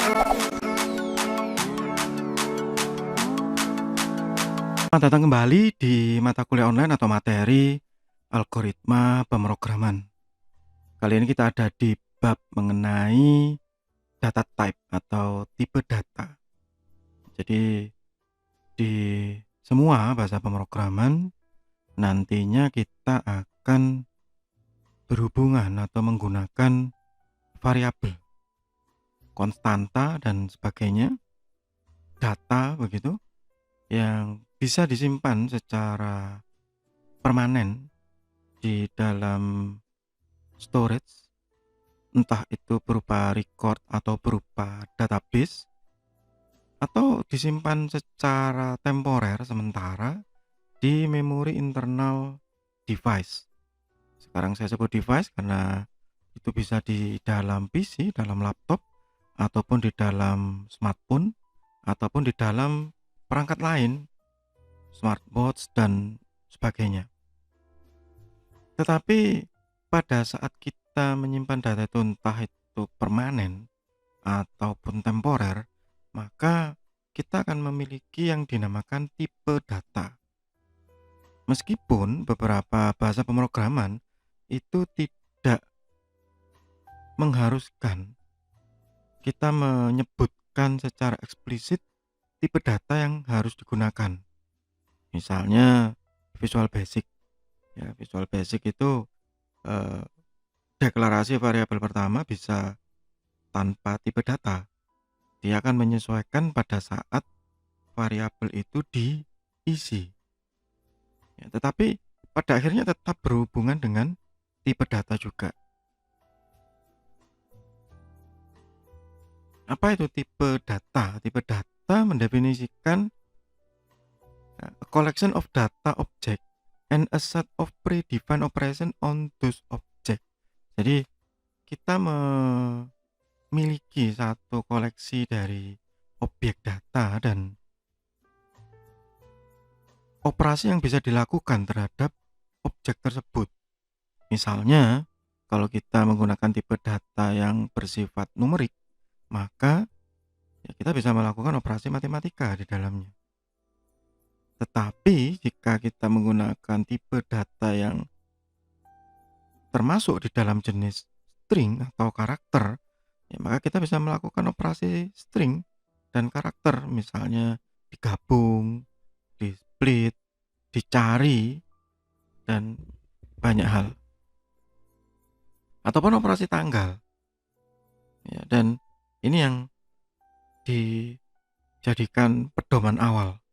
Selamat datang kembali di mata kuliah online atau materi algoritma pemrograman. Kali ini kita ada di bab mengenai data type atau tipe data. Jadi di semua bahasa pemrograman nantinya kita akan berhubungan atau menggunakan variabel, konstanta dan sebagainya, data begitu, yang bisa disimpan secara permanen di dalam storage, entah itu berupa record atau berupa database, atau disimpan secara temporer sementara di memori internal device. Sekarang saya sebut device karena itu bisa di dalam PC, dalam laptop, ataupun di dalam smartphone, ataupun di dalam perangkat lain, smartwatch dan sebagainya. Tetapi pada saat kita menyimpan data itu entah itu permanen ataupun temporer, maka kita akan memiliki yang dinamakan tipe data. Meskipun beberapa bahasa pemrograman itu tidak mengharuskan kita menyebutkan secara eksplisit tipe data yang harus digunakan. Misalnya Visual Basic. Ya, Visual Basic itu deklarasi variabel pertama bisa tanpa tipe data. Dia akan menyesuaikan pada saat variabel itu diisi. Ya, tetapi pada akhirnya tetap berhubungan dengan tipe data juga. Apa itu tipe data? Tipe data mendefinisikan a collection of data object and a set of predefined operation on those object. Jadi kita memiliki satu koleksi dari objek data dan operasi yang bisa dilakukan terhadap objek tersebut. Misalnya, kalau kita menggunakan tipe data yang bersifat numerik, maka ya kita bisa melakukan operasi matematika di dalamnya. Tetapi jika kita menggunakan tipe data yang termasuk di dalam jenis string atau karakter, ya maka kita bisa melakukan operasi string dan karakter, misalnya digabung, di split, dicari, dan banyak hal. Ataupun operasi tanggal. Ya, dan ini yang dijadikan pedoman awal.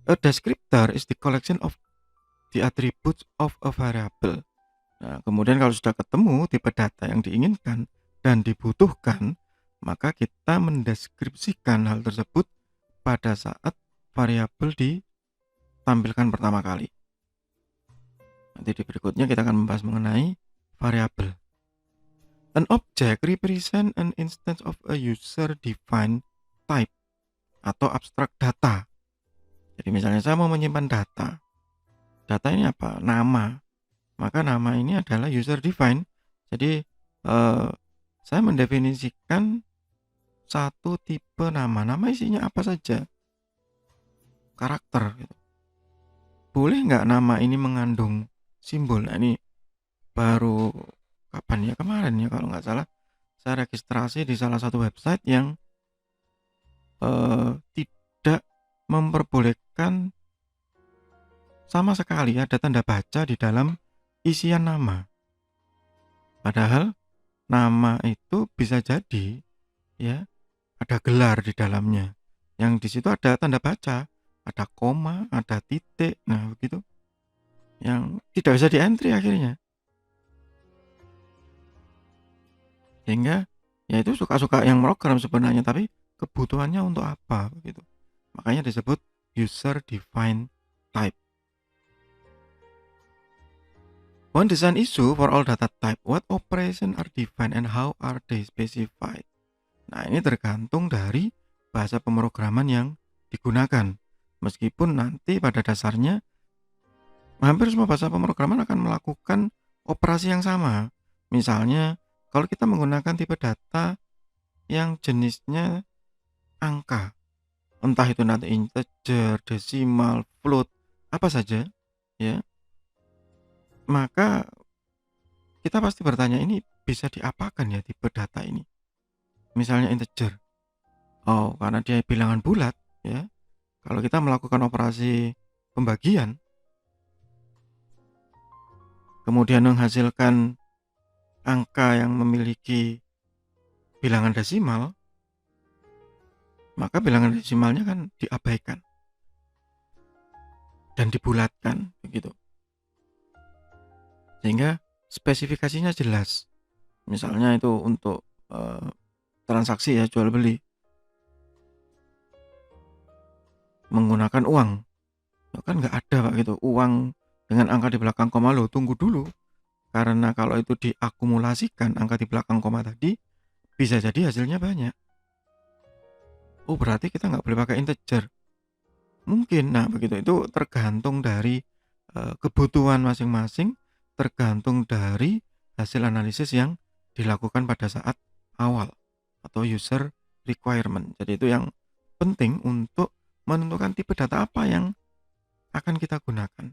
A descriptor is the collection of the attributes of a variable. Nah, kemudian kalau sudah ketemu tipe data yang diinginkan dan dibutuhkan, maka kita mendeskripsikan hal tersebut pada saat variabel ditampilkan pertama kali. Nanti di berikutnya kita akan membahas mengenai variabel. An object represent an instance of a user-defined type atau abstract data. Jadi misalnya saya mau menyimpan data. Data ini apa? Nama. Maka nama ini adalah user-defined. Jadi saya mendefinisikan satu tipe nama. Nama isinya apa saja? Karakter. Gitu. Boleh nggak nama ini mengandung simbol? Nah, ini baru kapan ya, kemarin ya kalau nggak salah, saya registrasi di salah satu website yang tidak memperbolehkan sama sekali ada tanda baca di dalam isian nama. Padahal nama itu bisa jadi ya ada gelar di dalamnya, yang di situ ada tanda baca, ada koma, ada titik, nah begitu, yang tidak bisa di entry akhirnya. Sehingga ya itu suka-suka yang program sebenarnya, tapi kebutuhannya untuk apa begitu. Makanya disebut user defined type. One design issue for all data type, what operation are defined and how are they specified. Nah, ini tergantung dari bahasa pemrograman yang digunakan. Meskipun nanti pada dasarnya hampir semua bahasa pemrograman akan melakukan operasi yang sama. Misalnya kalau kita menggunakan tipe data yang jenisnya angka, entah itu nanti integer, desimal, float, apa saja ya, maka kita pasti bertanya ini bisa diapakan ya tipe data ini. Misalnya integer, oh karena dia bilangan bulat ya, kalau kita melakukan operasi pembagian, kemudian menghasilkan angka yang memiliki bilangan desimal, maka bilangan desimalnya kan diabaikan dan dibulatkan begitu. Sehingga spesifikasinya jelas. Misalnya itu untuk transaksi ya, jual beli menggunakan uang. Kan nggak ada Pak gitu, uang dengan angka di belakang koma, loh tunggu dulu. Karena kalau itu diakumulasikan angka di belakang koma tadi, bisa jadi hasilnya banyak. Oh berarti kita nggak boleh pakai integer. Mungkin, nah begitu, itu tergantung dari kebutuhan masing-masing, tergantung dari hasil analisis yang dilakukan pada saat awal atau user requirement. Jadi itu yang penting untuk menentukan tipe data apa yang akan kita gunakan.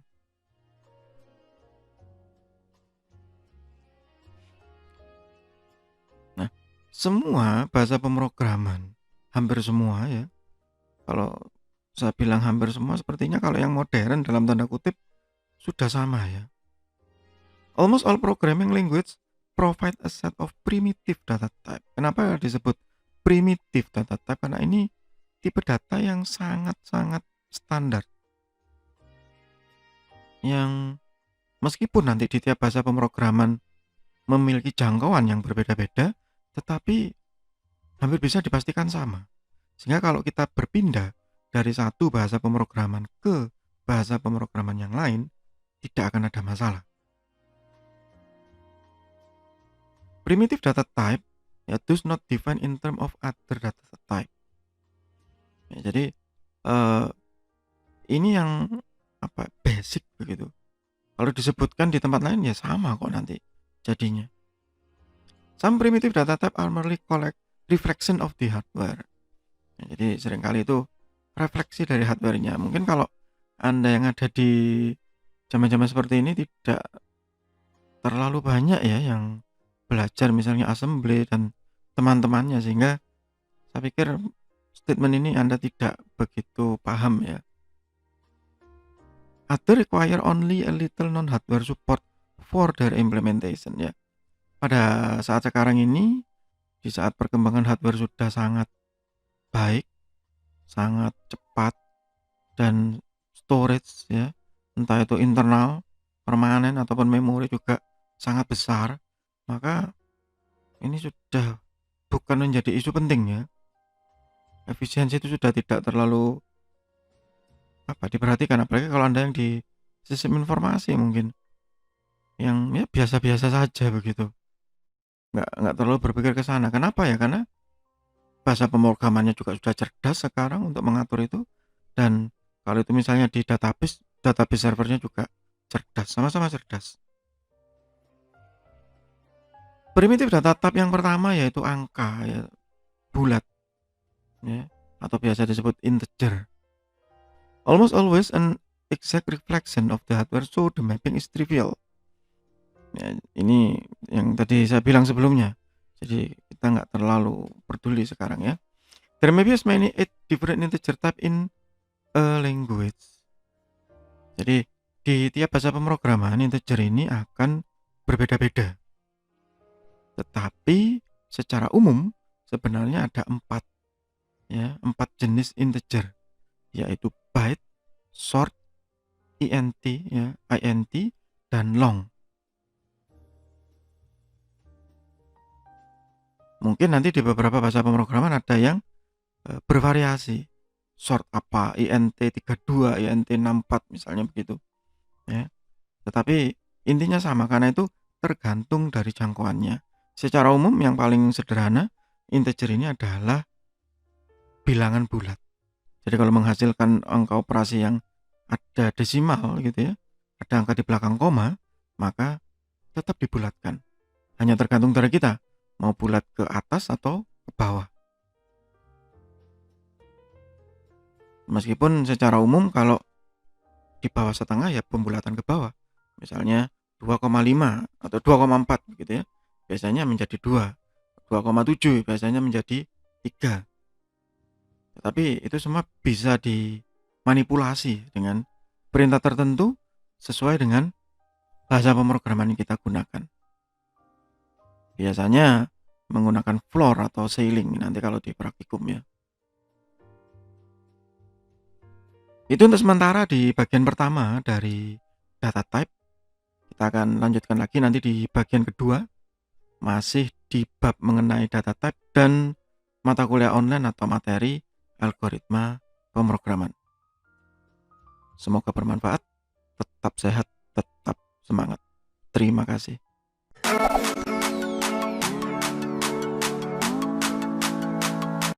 Nah, semua bahasa pemrograman, hampir semua ya, kalau saya bilang hampir semua, sepertinya kalau yang modern dalam tanda kutip sudah sama ya. Almost all programming language provide a set of primitive data type. Kenapa disebut primitive data type? Karena ini tipe data yang sangat-sangat standar. Yang meskipun nanti di tiap bahasa pemrograman memiliki jangkauan yang berbeda-beda, tetapi hampir bisa dipastikan sama. Sehingga kalau kita berpindah dari satu bahasa pemrograman ke bahasa pemrograman yang lain, tidak akan ada masalah. Primitive data type does not define in term of other data type. Ya, jadi ini yang basic begitu. Kalau disebutkan di tempat lain ya sama kok nanti jadinya. Some primitive data type are merely collect reflection of the hardware. Ya, jadi seringkali itu refleksi dari hardware-nya. Mungkin kalau Anda yang ada di zaman-zaman seperti ini tidak terlalu banyak ya yang belajar misalnya assembly dan teman-temannya, sehingga saya pikir statement ini Anda tidak begitu paham ya. Other require only a little non-hardware support for their implementation ya. Pada saat sekarang ini, di saat perkembangan hardware sudah sangat baik, sangat cepat, dan storage ya, entah itu internal, permanen ataupun memori juga sangat besar, maka ini sudah bukan menjadi isu penting ya. Efisiensi itu sudah tidak terlalu diperhatikan, apalagi kalau Anda yang di sistem informasi mungkin yang ya biasa-biasa saja begitu. Nggak terlalu berpikir ke sana. Kenapa ya? Karena bahasa pemrogramannya juga sudah cerdas sekarang untuk mengatur itu, dan kalau itu misalnya di database servernya juga cerdas, sama-sama cerdas. Primitive data type yang pertama yaitu angka ya, bulat ya, atau biasa disebut integer. Almost always an exact reflection of the hardware, so the mapping is trivial. Ya, ini yang tadi saya bilang sebelumnya. Jadi kita nggak terlalu peduli sekarang ya. There may be as many 8 different integer type in a language. Jadi di tiap bahasa pemrograman integer ini akan berbeda-beda. Tetapi secara umum sebenarnya ada 4 jenis integer, yaitu byte, short, int ya, int dan long. Mungkin nanti di beberapa bahasa pemrograman ada yang bervariasi. Short apa, int 32, int 64 misalnya begitu. Ya. Tetapi intinya sama, karena itu tergantung dari jangkauannya. Secara umum yang paling sederhana, integer ini adalah bilangan bulat. Jadi kalau menghasilkan angka operasi yang ada desimal gitu ya, ada angka di belakang koma, maka tetap dibulatkan. Hanya tergantung dari kita, mau bulat ke atas atau ke bawah. Meskipun secara umum kalau di bawah setengah ya pembulatan ke bawah. Misalnya 2,5 atau 2,4 gitu ya. Biasanya menjadi 2, 2,7 biasanya menjadi 3. Tetapi itu semua bisa dimanipulasi dengan perintah tertentu sesuai dengan bahasa pemrograman yang kita gunakan. Biasanya menggunakan floor atau ceiling nanti kalau di praktikum ya. Itu untuk sementara di bagian pertama dari data type. Kita akan lanjutkan lagi nanti di bagian kedua, masih di bab mengenai data type dan mata kuliah online atau materi algoritma pemrograman. Semoga bermanfaat, tetap sehat, tetap semangat. Terima kasih.